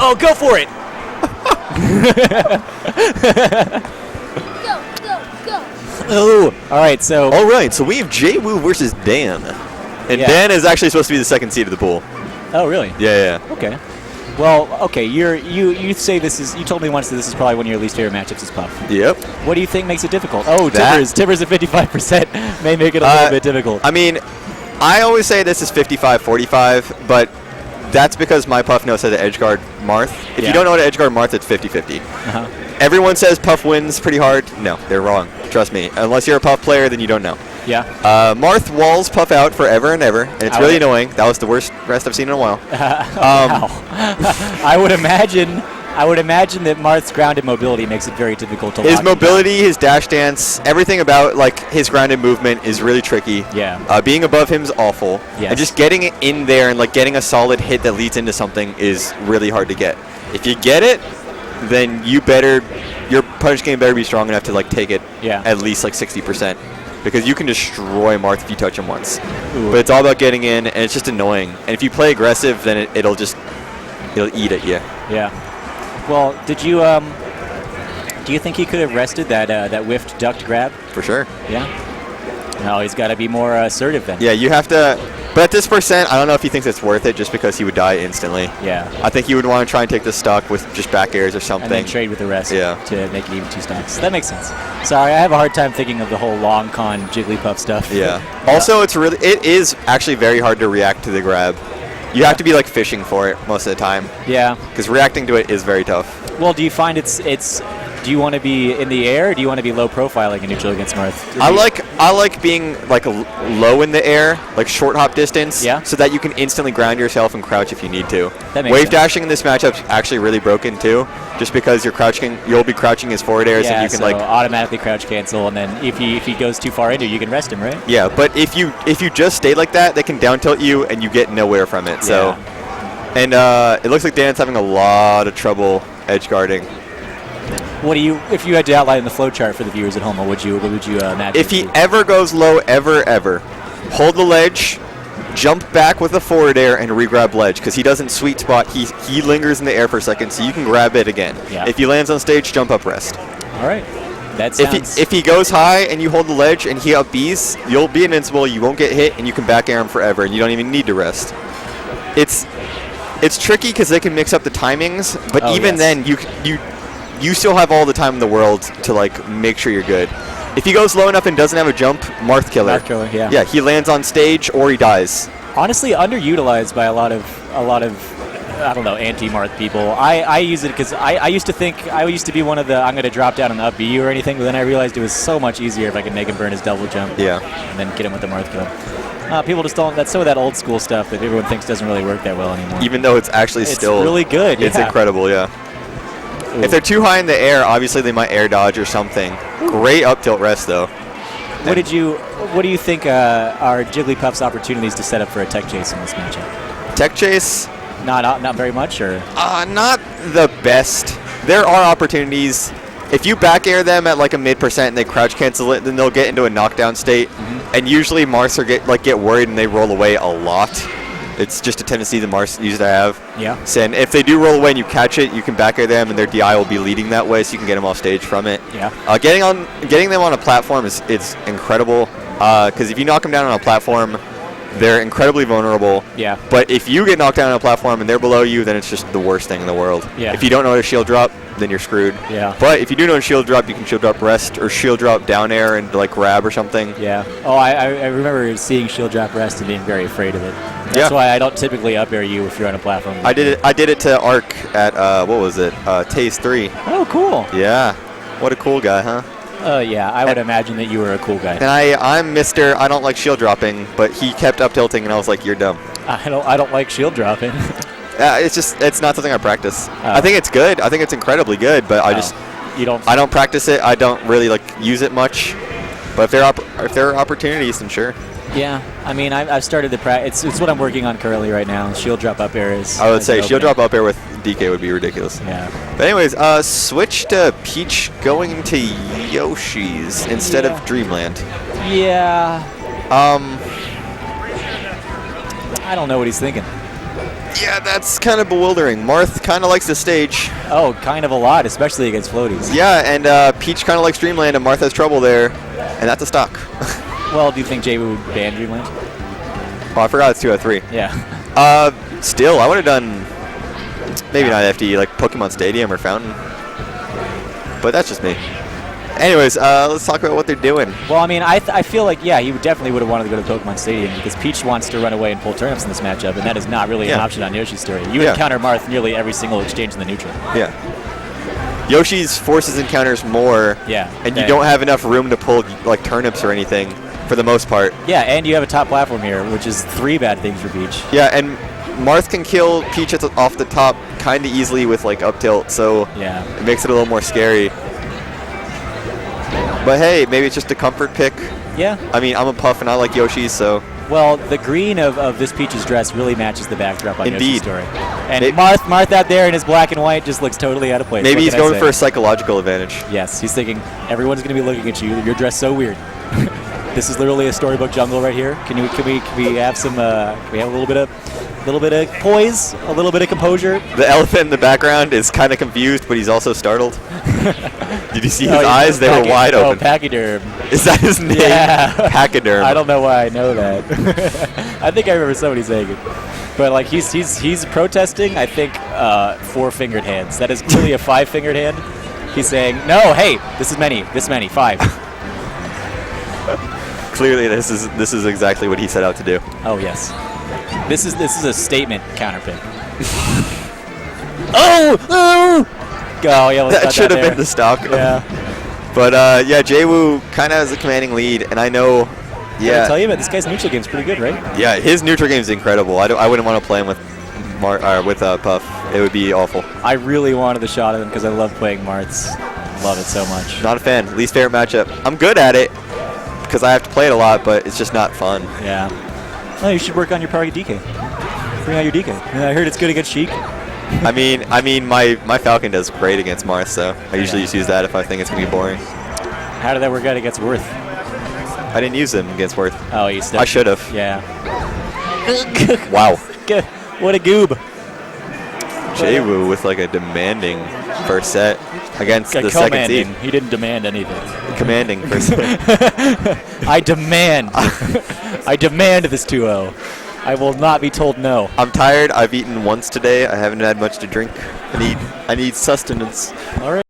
Oh, go for it! Go. Oh, all right. So we have Jay-Woo versus Dan. And Yeah. Dan is actually supposed to be the second seed of the pool. Oh, really? Yeah. Okay. Well, okay. You say this is. You told me once that this is probably one of your least favorite matchups. Is Puff. Yep. What do you think makes it difficult? Oh, That- Tibbers at 55% may make it a little bit difficult. I mean, I always say this is 55-45, but that's because my Puff knows how to edge guard Marth. If you don't know how to edge guard Marth, it's 50-50. Uh-huh. Everyone says Puff wins pretty hard. No, they're wrong. Trust me. Unless you're a Puff player, then you don't know. Yeah. Marth walls Puff out forever and ever, and it's really annoying. That was the worst rest I've seen in a while. Wow. I would imagine that Marth's grounded mobility makes it very difficult to His lock him mobility, his dash dance, everything about like his grounded movement is really tricky. Yeah. Being above him is awful. Yes. And just getting it in there and like getting a solid hit that leads into something is really hard to get. If you get it, then your punch game better be strong enough to like take it at least like 60%. Because you can destroy Marth if you touch him once. Ooh. But it's all about getting in, and it's just annoying. And if you play aggressive, then it'll eat at you. Yeah. Well, do you think he could have rested that whiffed ducked grab? For sure. Yeah. No, he's got to be more assertive then. Yeah, you have to. But at this percent, I don't know if he thinks it's worth it just because he would die instantly. Yeah. I think he would want to try and take the stock with just back airs or something. And then trade with the rest to make it even 2 stocks. That makes sense. Sorry, I have a hard time thinking of the whole long con Jigglypuff stuff. Yeah. Also, it is actually very hard to react to the grab. You have to be like fishing for it most of the time. Yeah. Because reacting to it is very tough. Well, do you find do you want to be in the air, or do you want to be low profiling a neutral against Marth? I like being like low in the air, like short hop distance, so that you can instantly ground yourself and crouch if you need to. That makes Wave sense. dashing in this matchup is actually really broken too, just because you'll be crouching his forward airs and you can so like automatically crouch cancel, and then if he goes too far into, you can rest him, right? Yeah, but if you just stay like that, they can down tilt you and you get nowhere from it. So, and it looks like Dan's having a lot of trouble edge guarding. If you had to outline the flow chart for the viewers at home, what would you imagine? If he ever goes low, ever, hold the ledge, jump back with a forward air, and re-grab ledge, because he doesn't sweet spot. He lingers in the air for a second, so you can grab it again. Yeah. If he lands on stage, jump up rest. All right. That sounds... If he goes high and you hold the ledge and he up Bs, you'll be invincible, you won't get hit, and you can back air him forever, and you don't even need to rest. It's tricky because they can mix up the timings, but even then, you still have all the time in the world to like make sure you're good. If he goes low enough and doesn't have a jump, Marth killer. Marth killer, yeah. Yeah, he lands on stage or he dies. Honestly, underutilized by a lot of I don't know, anti-Marth people. I use it because I used to be one of the I'm going to drop down and up B or anything, but then I realized it was so much easier if I could make him burn his double jump. Yeah. And then get him with the Marth kill. People just don't. That's some of that old school stuff that everyone thinks doesn't really work that well anymore. Even though it's actually still really good. It's incredible, yeah. Ooh. If they're too high in the air, obviously they might air dodge or something. Ooh. Great up tilt rest though. What do you think are Jigglypuff's opportunities to set up for a tech chase in this matchup? Tech chase? Not very much, or? Not the best. There are opportunities. If you back air them at like a mid % and they crouch cancel it, then they'll get into a knockdown state. Mm-hmm. And usually Marths get worried and they roll away a lot. It's just a tendency the Marths used to have. Yeah. So, and if they do roll away and you catch it, you can back air them and their DI will be leading that way, so you can get them off stage from it. Yeah. Getting them on a platform is incredible. Because if you knock them down on a platform, they're incredibly vulnerable. Yeah. But if you get knocked down on a platform and they're below you, then it's just the worst thing in the world. Yeah. If you don't know how to shield drop, then you're screwed. Yeah. But if you do know how to shield drop, you can shield drop rest or shield drop down air and like grab or something. Yeah. Oh, I remember seeing shield drop rest and being very afraid of it. That's why I don't typically up air you if you're on a platform. I did it to Arc at what was it? Taze 3. Oh, cool. Yeah. What a cool guy, huh? Yeah, I would imagine that you were a cool guy. And I'm Mr. I don't like shield dropping, but he kept up tilting, and I was like, "You're dumb." I don't like shield dropping. It's not something I practice. I think it's good. I think it's incredibly good, but I don't practice it. I don't really like use it much. But if there are opportunities, then sure. Yeah, I mean, I've started to practice. It's what I'm working on currently right now. Shield drop up air is. I would say shield drop up air with DK would be ridiculous. Yeah. But anyways, switch to Peach going to Yoshi's instead of Dreamland. Yeah. I don't know what he's thinking. Yeah, that's kind of bewildering. Marth kind of likes the stage. Oh, kind of a lot, especially against floaties. Yeah, and Peach kind of likes Dreamland, and Marth has trouble there, and that's a stock. Well, do you think Jay would ban Dreamland? Oh, I forgot it's 2 out of 3. Yeah. Still, I would have done maybe not FD, like Pokemon Stadium or Fountain. But that's just me. Anyways, let's talk about what they're doing. Well, I mean, I feel like, yeah, he definitely would have wanted to go to Pokemon Stadium because Peach wants to run away and pull turnips in this matchup, and that is not really an option on Yoshi's story. You encounter Marth nearly every single exchange in the neutral. Yeah. Yoshi's forces encounters more, and you don't have enough room to pull like turnips or anything for the most part. Yeah, and you have a top platform here, which is 3 bad things for Peach. Yeah, and Marth can kill Peach off the top kind of easily with like up tilt, so it makes it a little more scary. But hey, maybe it's just a comfort pick. Yeah. I mean, I'm a Puff and I like Yoshi, so. Well, the green of this Peach's dress really matches the backdrop on Yoshi's story. And maybe Marth out there in his black and white just looks totally out of place. Maybe he's going for a psychological advantage. Yes, he's thinking everyone's going to be looking at you. You're dressed so weird. This is literally a storybook jungle right here. Can we have some? Can we have a little bit of poise, a little bit of composure? The elephant in the background is kind of confused, but he's also startled. Did you see his eyes? They were wide open. Oh, Pachyderm. Is that his name? Yeah. Pachyderm. I don't know why I know that. I think I remember somebody saying it. But like he's protesting, I think, 4-fingered hands. That is clearly a 5-fingered hand. He's saying, no, hey, this many, 5. Clearly, this is exactly what he set out to do. Oh yes, this is a statement counterpick. Oh, yeah, that should have been the stock. Yeah, but yeah, Jay-Woo kind of has a commanding lead, and I know. Yeah, I tell you about this guy's neutral game's pretty good, right? Yeah, his neutral game is incredible. I wouldn't want to play him with Puff. It would be awful. I really wanted the shot of him because I love playing Marths. Love it so much. Not a fan. Least favorite matchup. I'm good at it because I have to play it a lot, but it's just not fun. Yeah. Oh, you should work on your Party DK. Bring out your DK. I heard it's good against Sheik. I mean, my Falcon does great against Marth, so I usually just use that if I think it's gonna be boring. How did that work out against Worth? I didn't use him against Worth. Oh, you stuck. I should have. Yeah. Wow. What a goob. Jay-Woo with like a demanding first set against the second seed. He didn't demand anything. Commanding first set. I demand this 2-0. I will not be told no. I'm tired. I've eaten once today. I haven't had much to drink. I need sustenance. All right.